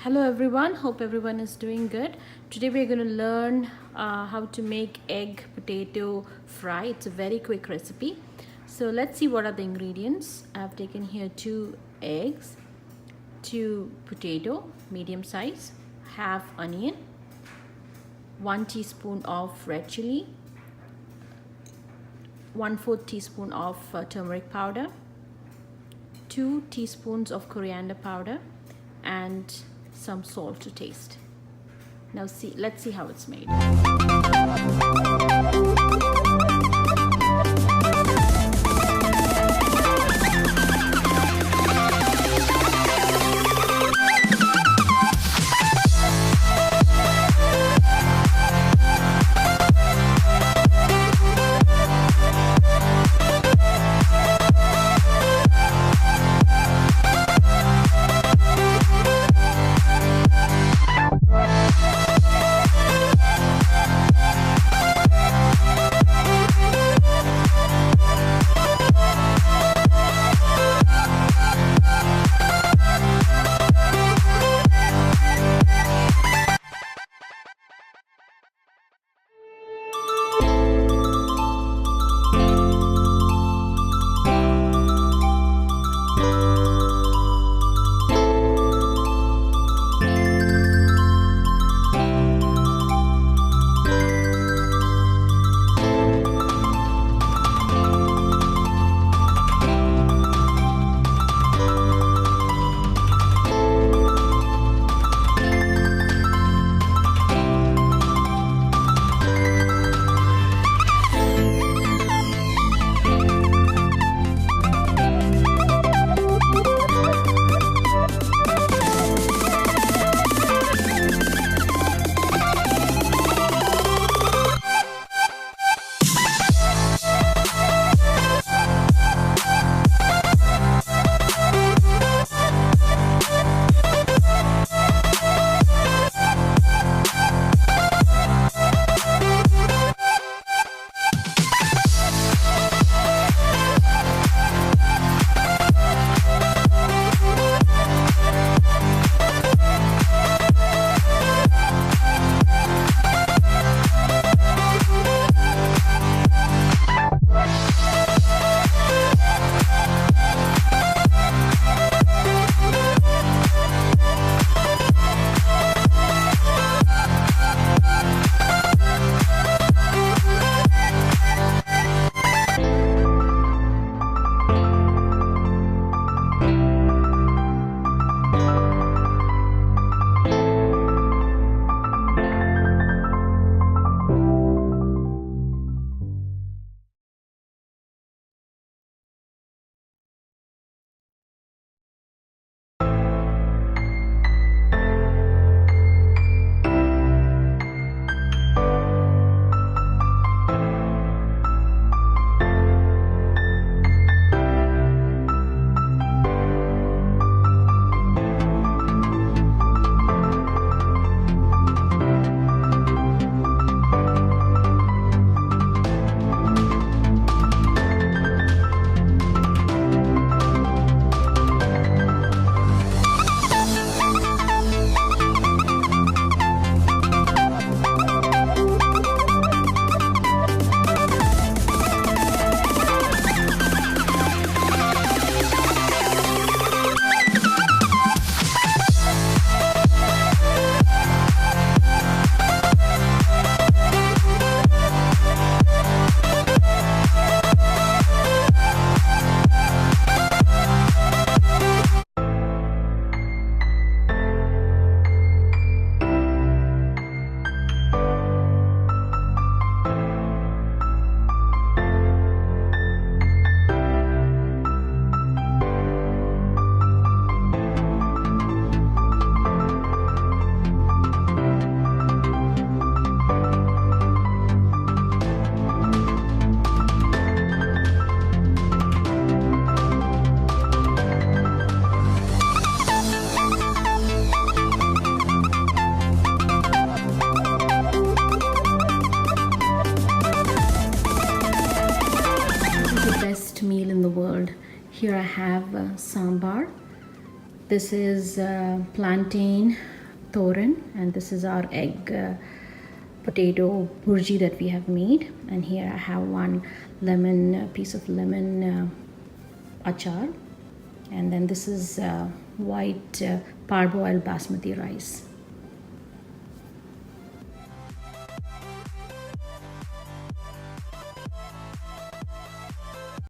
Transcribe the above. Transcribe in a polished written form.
Hello everyone, hope everyone is doing good. Today we're going to learn how to make egg potato fry. It's a very quick recipe. So let's see what are the ingredients. I've taken here 2 eggs, 2 potato, medium size, half onion, 1 teaspoon of red chili, 1/4 teaspoon of turmeric powder, 2 teaspoons of coriander powder, and some salt to taste. Now let's see how it's made. Meal in the world. Here I have sambar. This is plantain thoran, and this is our egg potato bhurji that we have made. And here I have one lemon piece of lemon achar, and then this is white parboiled basmati rice.